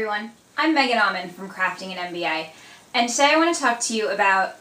everyone, I'm Auman from craftMBA, and today I want to talk to you about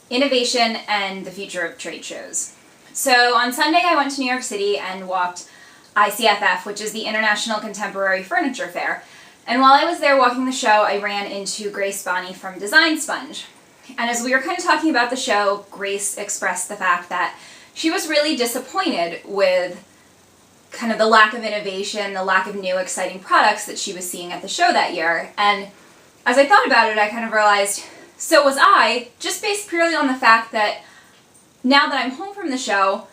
innovation and the future of trade shows. So on Sunday I went to New York City and walked ICFF, which is the International Contemporary Furniture Fair, and while I was there walking the show I ran into Grace Bonney from Design Sponge. And as we were kind of talking about the show, Grace expressed the fact that she was really disappointed with kind of the lack of innovation, the lack of new exciting products that she was seeing at the show that year. And as I thought about it, I kind of realized, so was I, just based purely on the fact that now that I'm home from the show,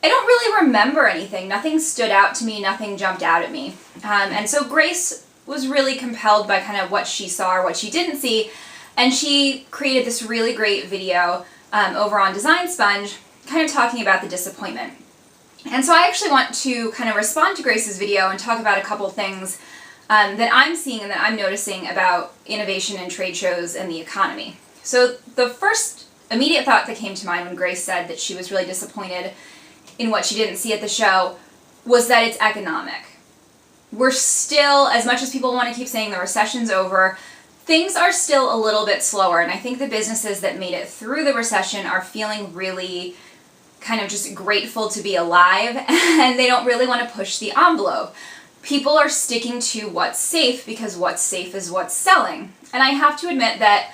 I don't really remember anything. Nothing stood out to me, nothing jumped out at me. And so Grace was really compelled by kind of what she saw or what she didn't see, and she created this really great video over on Design Sponge, kind of talking about the disappointment. And so I actually want to kind of respond to Grace's video and talk about a couple things that I'm seeing and that I'm noticing about innovation in trade shows and the economy. So the first immediate thought that came to mind when Grace said that she was really disappointed in what she didn't see at the show was that it's economic. We're still, as much as people want to keep saying the recession's over, things are still a little bit slower, and I think the businesses that made it through the recession are feeling really kind of just grateful to be alive, and they don't really want to push the envelope. People are sticking to what's safe because what's safe is what's selling. And I have to admit that,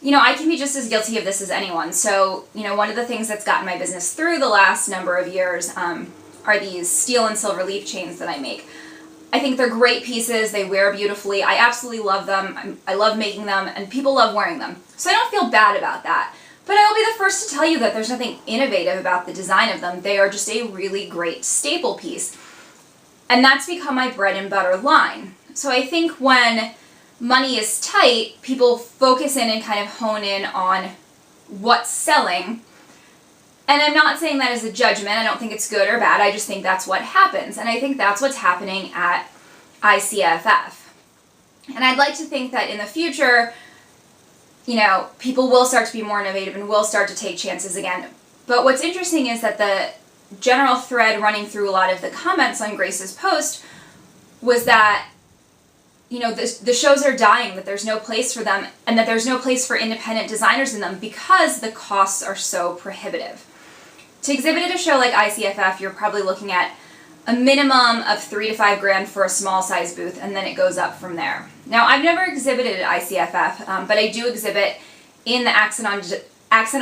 I can be just as guilty of this as anyone. So, one of the things that's gotten my business through the last number of years are these steel and silver leaf chains that I make. I think they're great pieces. They wear beautifully. I absolutely love them. I love making them, and people love wearing them. So I don't feel bad about that. But I will be the first to tell you that there's nothing innovative about the design of them. They are just a really great staple piece. And that's become my bread and butter line. So I think when money is tight, people focus in and kind of hone in on what's selling. And I'm not saying that as a judgment. I don't think it's good or bad. I just think that's what happens. And I think that's what's happening at ICFF. And I'd like to think that in the future, people will start to be more innovative and will start to take chances again. But what's interesting is that the general thread running through a lot of the comments on Grace's post was that, the shows are dying, that there's no place for them, and that there's no place for independent designers in them because the costs are so prohibitive. To exhibit at a show like ICFF, you're probably looking at a minimum of $3,000 to $5,000 for a small size booth, and then it goes up from there. Now, I've never exhibited at ICFF, but I do exhibit in the Accent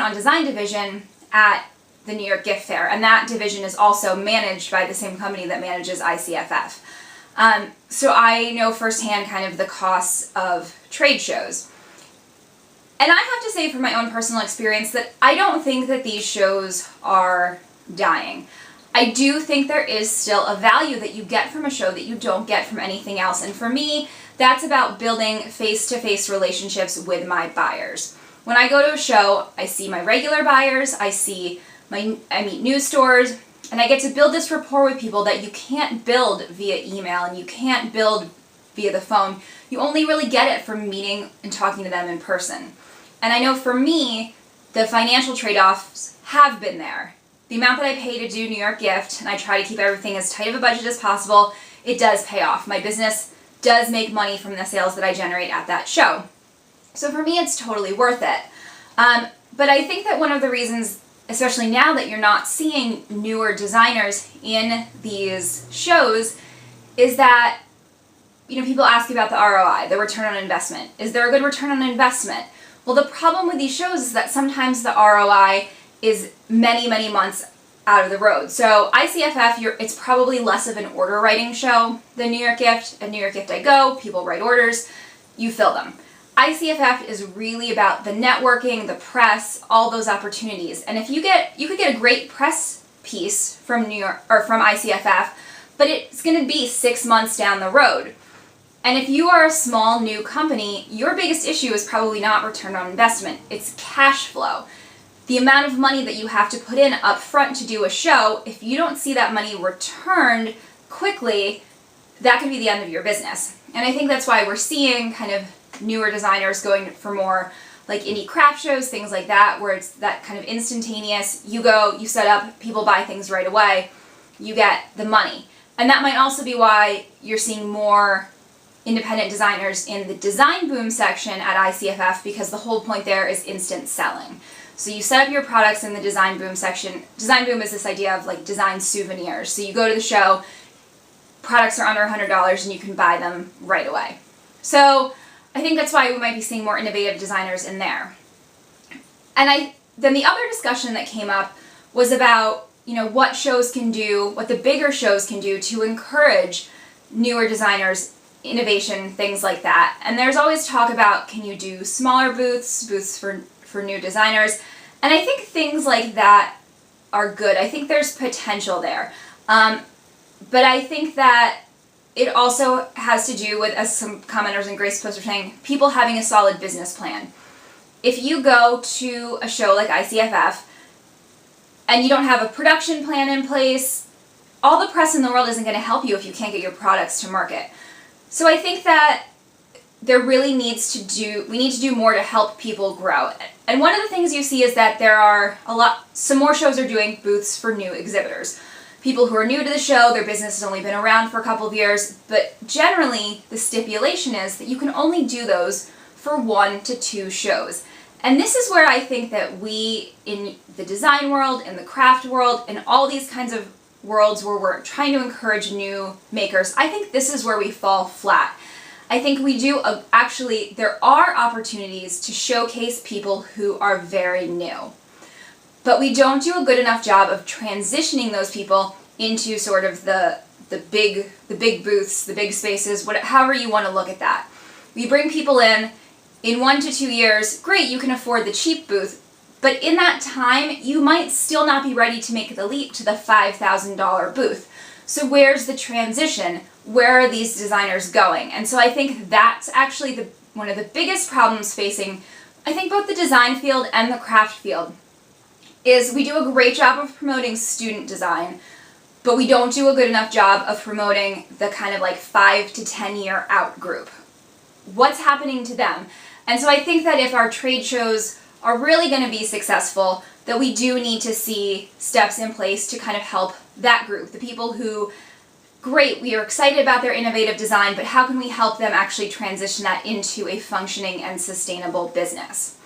on Design division at the New York Gift Fair, and that division is also managed by the same company that manages ICFF. So I know firsthand kind of the costs of trade shows. And I have to say from my own personal experience that I don't think that these shows are dying. I do think there is still a value that you get from a show that you don't get from anything else. And for me, that's about building face-to-face relationships with my buyers. When I go to a show, I see my regular buyers, I meet new stores, and I get to build this rapport with people that you can't build via email and you can't build via the phone. You only really get it from meeting and talking to them in person. And I know for me, the financial trade-offs have been there. The amount that I pay to do New York Gift, and I try to keep everything as tight of a budget as possible, it does pay off. My business does make money from the sales that I generate at that show. So for me, it's totally worth it. But I think that one of the reasons, especially now that you're not seeing newer designers in these shows, is that, people ask about the ROI, the return on investment. Is there a good return on investment? Well, the problem with these shows is that sometimes the ROI is many, many months out of the road. So ICFF, it's probably less of an order writing show than New York Gift. At New York Gift I go, people write orders, you fill them. ICFF is really about the networking, the press, all those opportunities. And if you could get a great press piece from New York or from ICFF, but it's going to be 6 months down the road. And if you are a small new company, your biggest issue is probably not return on investment, it's cash flow. The amount of money that you have to put in up front to do a show, if you don't see that money returned quickly, that could be the end of your business. And I think that's why we're seeing kind of newer designers going for more like indie craft shows, things like that, where it's that kind of instantaneous, you go, you set up, people buy things right away, you get the money. And that might also be why you're seeing more independent designers in the design boom section at ICFF because the whole point there is instant selling. So you set up your products in the design boom section. Design boom is this idea of like design souvenirs. So you go to the show, products are under $100 and you can buy them right away. So I think that's why we might be seeing more innovative designers in there. And then the other discussion that came up was about, what shows can do, what the bigger shows can do to encourage newer designers, innovation, things like that. And there's always talk about, can you do smaller booths for new designers? And I think things like that are good. I think there's potential there. But I think that it also has to do with, as some commenters in Grace's post were saying, people having a solid business plan. If you go to a show like ICFF and you don't have a production plan in place, all the press in the world isn't going to help you if you can't get your products to market. So I think that we need to do more to help people grow. And one of the things you see is that there are some more shows are doing booths for new exhibitors. People who are new to the show, their business has only been around for a couple of years, but generally the stipulation is that you can only do those for 1 to 2 shows. And this is where I think that we, in the design world, in the craft world, in all these kinds of worlds where we're trying to encourage new makers, I think this is where we fall flat. I think we do, there are opportunities to showcase people who are very new. But we don't do a good enough job of transitioning those people into sort of the big booths, the big spaces, however you want to look at that. We bring people in 1 to 2 years, great, you can afford the cheap booth, but in that time, you might still not be ready to make the leap to the $5,000 booth. So where's the transition? Where are these designers going? And so I think that's actually one of the biggest problems facing, I think, both the design field and the craft field, is we do a great job of promoting student design, but we don't do a good enough job of promoting the kind of like 5 to 10 year out group. What's happening to them? And so I think that if our trade shows are really going to be successful, that we do need to see steps in place to kind of help that group, the people who, great, we are excited about their innovative design, but how can we help them actually transition that into a functioning and sustainable business?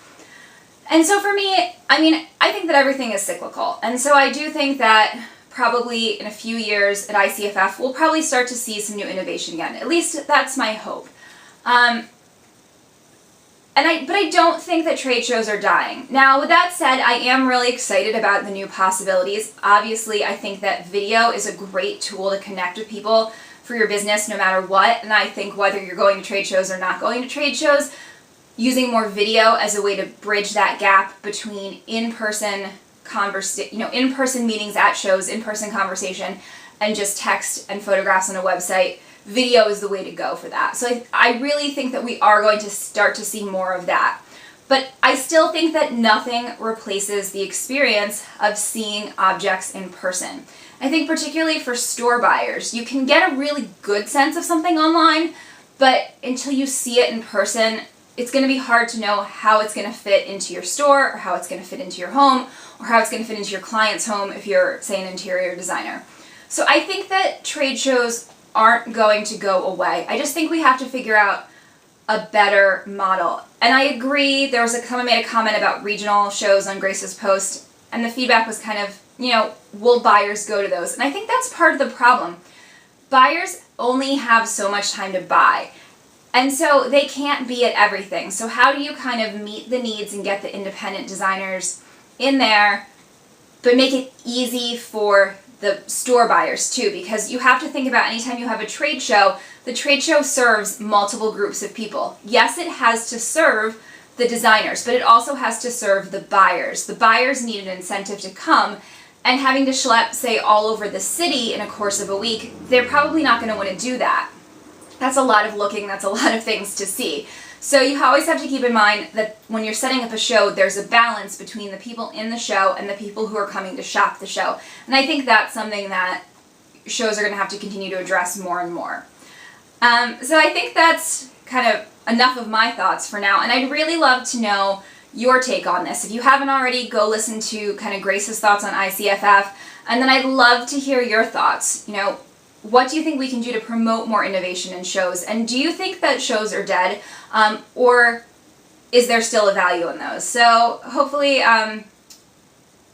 And so for me, I think that everything is cyclical. And so I do think that probably in a few years at ICFF, we'll probably start to see some new innovation again. At least that's my hope. But I don't think that trade shows are dying. Now, with that said, I am really excited about the new possibilities. Obviously, I think that video is a great tool to connect with people for your business no matter what. And I think whether you're going to trade shows or not going to trade shows, using more video as a way to bridge that gap between in-person meetings at shows, in-person conversation, and just text and photographs on a website, video is the way to go for that. So I really think that we are going to start to see more of that. But I still think that nothing replaces the experience of seeing objects in person. I think particularly for store buyers, you can get a really good sense of something online, but until you see it in person, it's going to be hard to know how it's going to fit into your store, or how it's going to fit into your home, or how it's going to fit into your client's home if you're, say, an interior designer. So I think that trade shows aren't going to go away. I just think we have to figure out a better model. And I agree, someone made a comment about regional shows on Grace's post, and the feedback was kind of, will buyers go to those? And I think that's part of the problem. Buyers only have so much time to buy. And so they can't be at everything. So how do you kind of meet the needs and get the independent designers in there, but make it easy for the store buyers too? Because you have to think about anytime you have a trade show, the trade show serves multiple groups of people. Yes, it has to serve the designers, but it also has to serve the buyers. The buyers need an incentive to come, and having to schlep, say, all over the city in a course of a week, they're probably not going to want to do that. That's a lot of looking, that's a lot of things to see. So you always have to keep in mind that when you're setting up a show, there's a balance between the people in the show and the people who are coming to shop the show. And I think that's something that shows are going to have to continue to address more and more. So I think that's kind of enough of my thoughts for now, and I'd really love to know your take on this. If you haven't already, go listen to kind of Grace's thoughts on ICFF, and then I'd love to hear your thoughts. what do you think we can do to promote more innovation in shows? And do you think that shows are dead, or is there still a value in those? So hopefully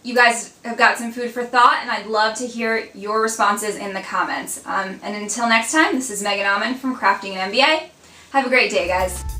you guys have got some food for thought, and I'd love to hear your responses in the comments. And until next time, this is Megan Auman from Crafting an MBA. Have a great day, guys.